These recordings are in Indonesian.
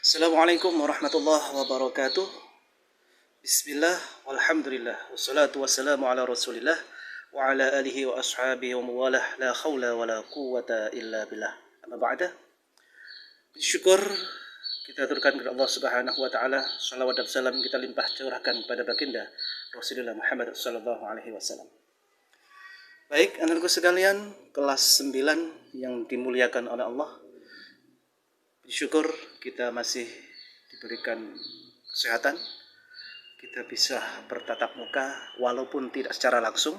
Assalamualaikum warahmatullahi wabarakatuh. Bismillah, walhamdulillah, wassalatu wassalamu ala rasulillah wa ala alihi wa ashabihi wa mawalah, la khawla wa la quwata illa billah. Amma ba'da. Syukur kita aturkan kepada Allah Subhanahu wa taala, salawat dan salam kita limpah curahkan kepada baginda Rasulullah Muhammad sallallahu alaihi wasallam. Baik, anak-anakku sekalian, kelas 9 yang dimuliakan oleh Allah. Syukur kita masih diberikan kesehatan, kita bisa bertatap muka walaupun tidak secara langsung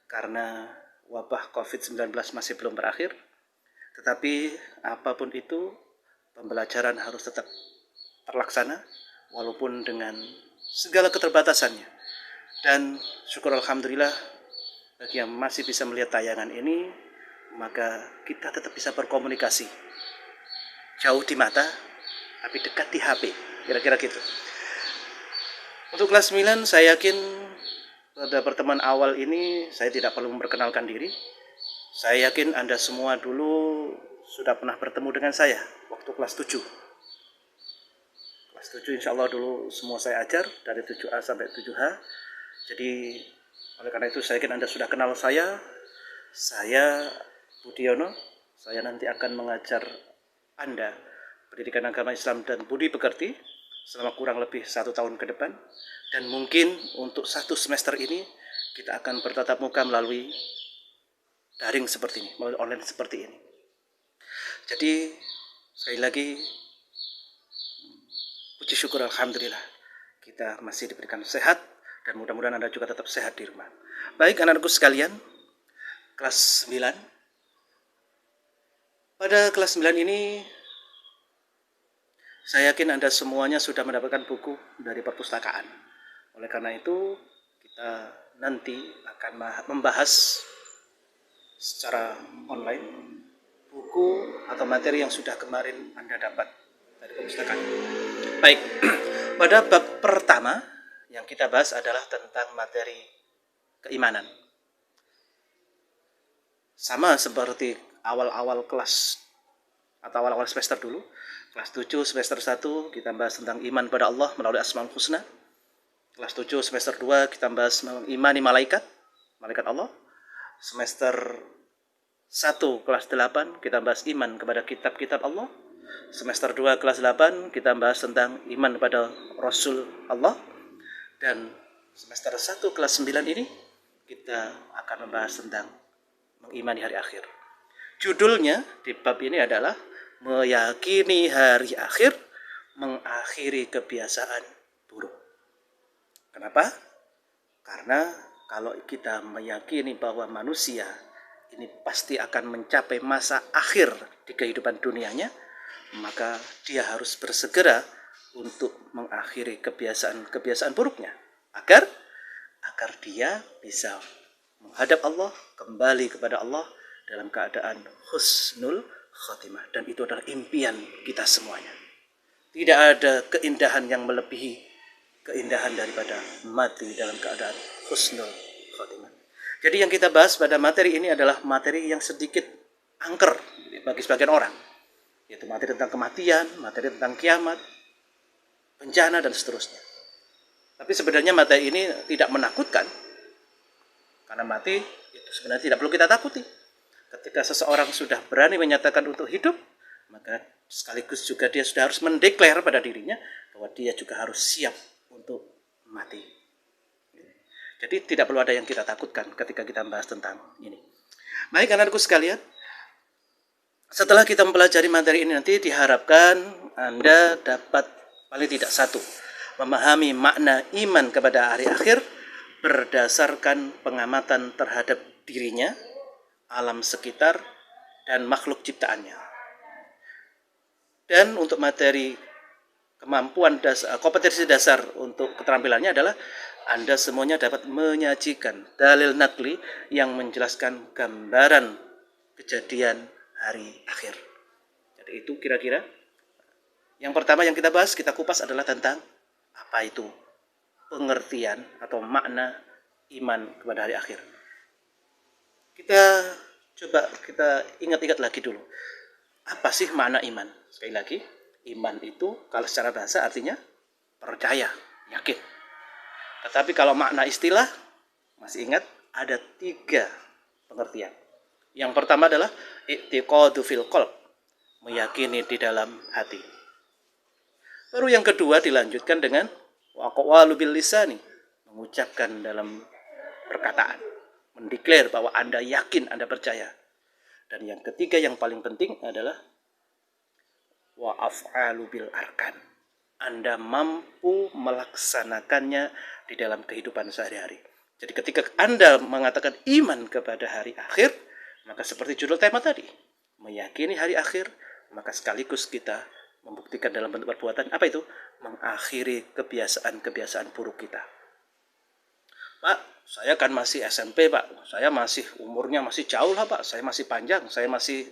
karena wabah COVID-19 masih belum berakhir. Tetapi apapun itu, pembelajaran harus tetap terlaksana walaupun dengan segala keterbatasannya. Dan syukur alhamdulillah bagi yang masih bisa melihat tayangan ini, maka kita tetap bisa berkomunikasi. Jauh di mata, tapi dekat di HP, kira-kira gitu. Untuk kelas 9, saya yakin pada pertemuan awal ini saya tidak perlu memperkenalkan diri. Saya yakin Anda semua dulu sudah pernah bertemu dengan saya waktu kelas 7. Kelas 7 insya Allah dulu semua saya ajar dari 7A sampai 7H. Jadi oleh karena itu saya yakin Anda sudah kenal saya. Saya Budiono. Saya nanti akan mengajar Anda pendidikan agama Islam dan budi pekerti selama kurang lebih 1 tahun ke depan. Dan mungkin untuk 1 semester ini kita akan bertatap muka melalui daring seperti ini, melalui online seperti ini. Jadi sekali lagi puji syukur alhamdulillah kita masih diberikan sehat dan mudah-mudahan Anda juga tetap sehat di rumah. Baik anak-anakku sekalian, kelas 9. Pada kelas 9 ini saya yakin Anda semuanya sudah mendapatkan buku dari perpustakaan. Oleh karena itu, kita nanti akan membahas secara online buku atau materi yang sudah kemarin Anda dapat dari perpustakaan. Baik, pada bab pertama yang kita bahas adalah tentang materi keimanan. Sama seperti awal-awal kelas atau awal-awal semester dulu. Kelas 7 semester 1 kita bahas tentang iman pada Allah melalui Asmaul Husna. Kelas 7 semester 2 kita bahas mengimani malaikat Allah. Semester 1 kelas 8 kita bahas iman kepada kitab-kitab Allah. Semester 2 kelas 8 kita bahas tentang iman kepada Rasul Allah. Dan semester 1 kelas 9 ini kita akan membahas tentang mengimani hari akhir. Judulnya di bab ini adalah meyakini hari akhir, mengakhiri kebiasaan buruk. Kenapa? Karena kalau kita meyakini bahwa manusia ini pasti akan mencapai masa akhir di kehidupan dunianya, maka dia harus bersegera untuk mengakhiri kebiasaan buruknya agar dia bisa menghadap Allah, kembali kepada Allah dalam keadaan husnul khotimah. Dan itu adalah impian kita semuanya. Tidak ada keindahan yang melebihi keindahan daripada mati dalam keadaan husnul khotimah. Jadi yang kita bahas pada materi ini adalah materi yang sedikit angker bagi sebagian orang, yaitu materi tentang kematian, materi tentang kiamat, bencana, dan seterusnya. Tapi sebenarnya materi ini tidak menakutkan, karena mati itu sebenarnya tidak perlu kita takuti. Ketika seseorang sudah berani menyatakan untuk hidup, maka sekaligus juga dia sudah harus mendeklar pada dirinya bahwa dia juga harus siap untuk mati. Jadi tidak perlu ada yang kita takutkan ketika kita membahas tentang ini. Baik anak-anakku sekalian, setelah kita mempelajari materi ini nanti diharapkan Anda dapat paling tidak 1, memahami makna iman kepada hari akhir berdasarkan pengamatan terhadap dirinya, alam sekitar, dan makhluk ciptaannya. Dan untuk materi kompetensi dasar untuk keterampilannya adalah Anda semuanya dapat menyajikan dalil nakli yang menjelaskan gambaran kejadian hari akhir. Jadi itu kira-kira yang pertama yang kita bahas, kita kupas adalah tentang apa itu pengertian atau makna iman kepada hari akhir. Kita ingat-ingat lagi dulu. Apa sih makna iman? Sekali lagi, Iman itu kalau secara bahasa artinya percaya, yakin. Tetapi kalau makna istilah, masih ingat ada 3 pengertian. Yang pertama adalah i'tiqadu fil qalb, meyakini di dalam hati. Baru yang kedua dilanjutkan dengan waqawalu bil lisani, mengucapkan dalam perkataan, mendeklar bahwa Anda yakin, Anda percaya. Dan yang ketiga yang paling penting adalah wa af'alu bil arkan. Anda mampu melaksanakannya di dalam kehidupan sehari-hari. Jadi ketika Anda mengatakan iman kepada hari akhir, maka seperti judul tema tadi, meyakini hari akhir, maka sekaligus kita membuktikan dalam bentuk perbuatan, apa itu? Mengakhiri kebiasaan-kebiasaan buruk kita. Pak, saya kan masih SMP, Pak. Saya masih umurnya masih jauh lah, Pak. Saya masih panjang, saya masih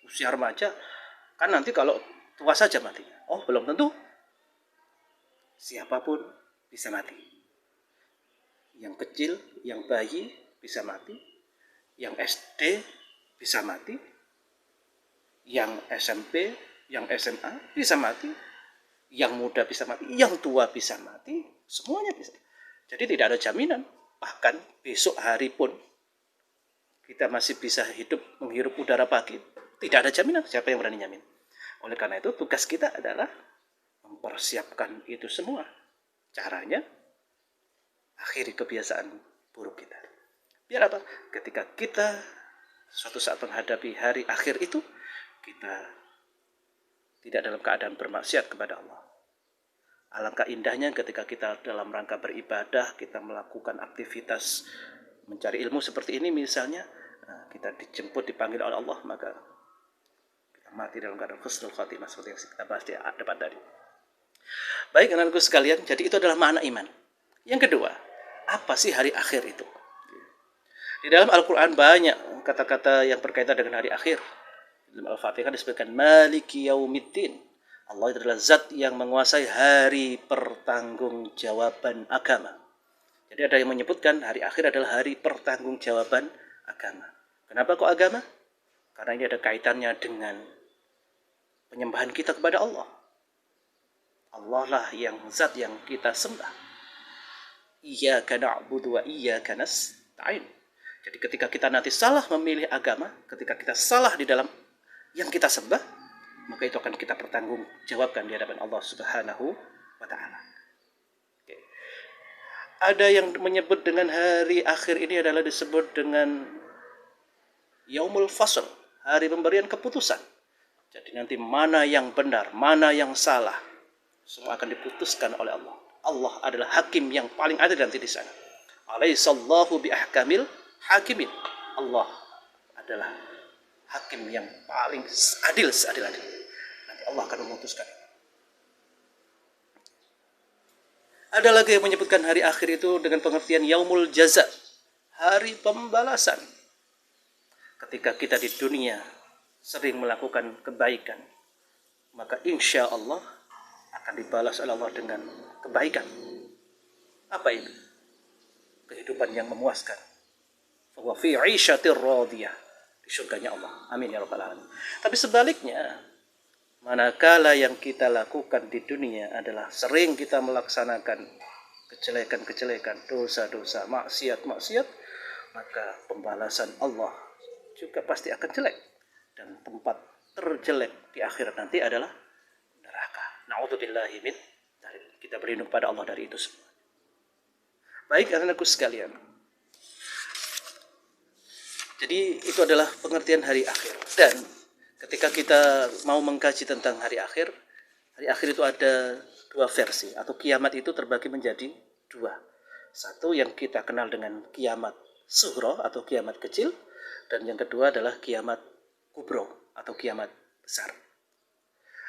usia remaja. Kan nanti kalau tua saja matinya. Oh, belum tentu. Siapapun bisa mati. Yang kecil, yang bayi bisa mati. Yang SD bisa mati. Yang SMP, yang SMA bisa mati. Yang muda bisa mati. Yang tua bisa mati. Semuanya bisa. Jadi tidak ada jaminan. Bahkan besok hari pun kita masih bisa hidup, menghirup udara pagi. Tidak ada jaminan. Siapa yang berani jamin? Oleh karena itu tugas kita adalah mempersiapkan itu semua. Caranya akhiri kebiasaan buruk kita. Biar apa? Ketika kita suatu saat menghadapi hari akhir itu, kita tidak dalam keadaan bermaksiat kepada Allah. Alangkah indahnya ketika kita dalam rangka beribadah, kita melakukan aktivitas mencari ilmu seperti ini misalnya, kita dijemput, dipanggil oleh Allah, maka kita mati dalam keadaan husnul khatimah seperti yang kita bahas di depan tadi. Baik anak-anakku sekalian, jadi itu adalah makna iman. Yang kedua, apa sih hari akhir itu? Di dalam Al-Quran banyak kata-kata yang berkaitan dengan hari akhir. Dalam Al-Fatihah disebutkan Maliki Yaumiddin. Allah itu adalah zat yang menguasai hari pertanggungjawaban agama. Jadi ada yang menyebutkan hari akhir adalah hari pertanggungjawaban agama. Kenapa kok agama? Karena ini ada kaitannya dengan penyembahan kita kepada Allah. Allah lah yang zat yang kita sembah. Iyyaka na'budu wa iyyaka nasta'in. Jadi ketika kita nanti salah memilih agama, ketika kita salah di dalam yang kita sembah, maka itu akan kita pertanggungjawabkan di hadapan Allah Subhanahu wa Ta'ala. Okay. Ada yang menyebut dengan hari akhir ini adalah disebut dengan Yaumul Fasl, hari pemberian keputusan. Jadi nanti mana yang benar, mana yang salah, semua akan diputuskan oleh Allah. Allah adalah hakim yang paling adil nanti di sana. Alaihissallahu bi ahkamil hakimin. Allah adalah hakim yang paling adil seadil-adil. Nanti Allah akan memutuskan. Ada lagi yang menyebutkan hari akhir itu dengan pengertian yaumul jaza, hari pembalasan. Ketika kita di dunia sering melakukan kebaikan, maka insya Allah akan dibalas oleh Allah dengan kebaikan. Apa itu? Kehidupan yang memuaskan. Wa fi 'ishatir radiyah, di surganya Allah. Amin ya rabbal alamin. Tapi sebaliknya, manakala yang kita lakukan di dunia adalah sering kita melaksanakan kejelekan-kejelekan, dosa-dosa, maksiat-maksiat, maka pembalasan Allah juga pasti akan jelek. Dan tempat terjelek di akhirat nanti adalah neraka. Na'udzubillahi min dzalik. Kita berlindung pada Allah dari itu semua. Baik anak-anakku sekalian. Jadi itu adalah pengertian hari akhir. Dan ketika kita mau mengkaji tentang hari akhir itu ada 2 versi. Atau kiamat itu terbagi menjadi 2. Satu yang kita kenal dengan kiamat sughra atau kiamat kecil. Dan yang kedua adalah kiamat kubro atau kiamat besar.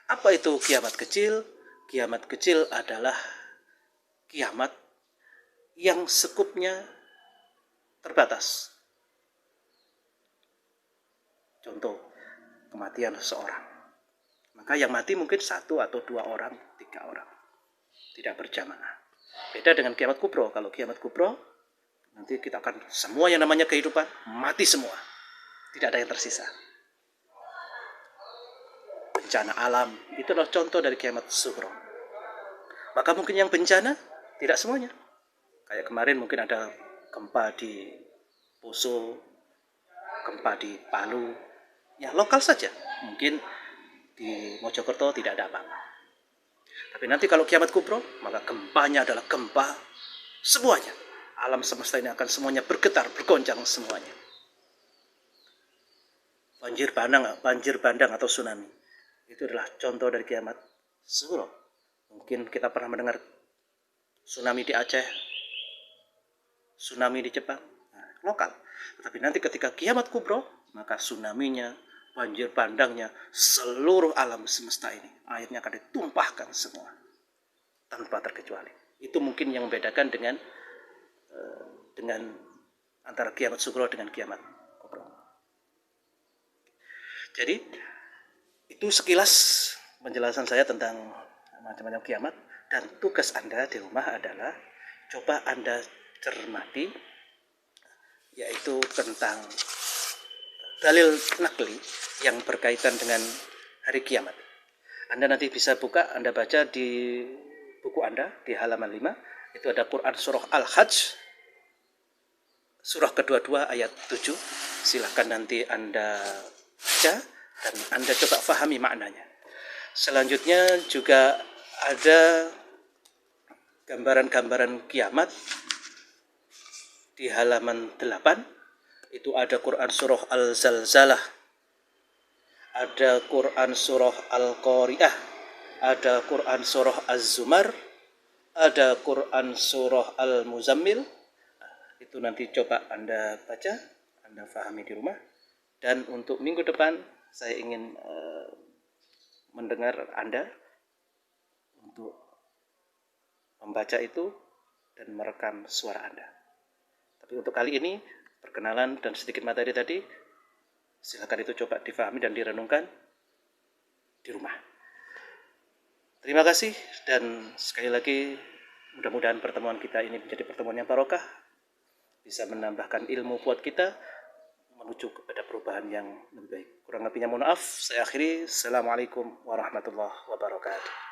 Apa itu kiamat kecil? Kiamat kecil adalah kiamat yang sekupnya terbatas. Contoh, kematian seseorang. Maka yang mati mungkin 1 atau 2 orang, 3 orang. Tidak berjamaah. Beda dengan kiamat kubro. Kalau kiamat kubro, nanti kita akan semua yang namanya kehidupan, mati semua. Tidak ada yang tersisa. bencana alam. Itu adalah contoh dari kiamat sughra. Maka mungkin yang bencana tidak semuanya. Kayak kemarin mungkin ada gempa di Poso, gempa di Palu, ya lokal saja. Mungkin di Mojokerto tidak ada apa-apa. Tapi nanti kalau kiamat kubro, maka gempanya adalah gempa semuanya. Alam semesta ini akan semuanya bergetar, bergoncang semuanya. Banjir bandang atau tsunami. Itu adalah contoh dari kiamat sughra. Mungkin kita pernah mendengar tsunami di Aceh, tsunami di Jepang, lokal. Tetapi nanti ketika kiamat kubro, maka tsunaminya, banjir bandangnya, seluruh alam semesta ini, airnya akan ditumpahkan semua, tanpa terkecuali. Itu mungkin yang membedakan dengan antara kiamat sughra dengan kiamat kubro. Jadi, itu sekilas penjelasan saya tentang macam-macam kiamat. Dan tugas Anda di rumah adalah coba Anda cermati, yaitu tentang dalil nakli yang berkaitan dengan hari kiamat. Anda nanti bisa buka, Anda baca di buku Anda di halaman 5. Itu ada Quran surah Al-Hajj, surah kedua-dua ayat 7. Silahkan nanti Anda baca dan Anda coba fahami maknanya. Selanjutnya juga ada gambaran-gambaran kiamat di halaman 8. Itu ada Quran surah Al-Zalzalah, ada Quran surah Al-Qari'ah, ada Quran surah Az-Zumar, ada Quran surah Al-Muzammil. Itu nanti coba Anda baca, Anda fahami di rumah. Dan untuk minggu depan saya ingin mendengar Anda untuk membaca itu dan merekam suara Anda. Tapi untuk kali ini, perkenalan dan sedikit materi tadi, silakan itu coba difahami dan direnungkan di rumah. Terima kasih, dan sekali lagi mudah-mudahan pertemuan kita ini menjadi pertemuan yang barokah, bisa menambahkan ilmu buat kita menuju kepada perubahan yang lebih baik. Kurang lebihnya mohon maaf, saya akhiri. Assalamualaikum warahmatullahi wabarakatuh.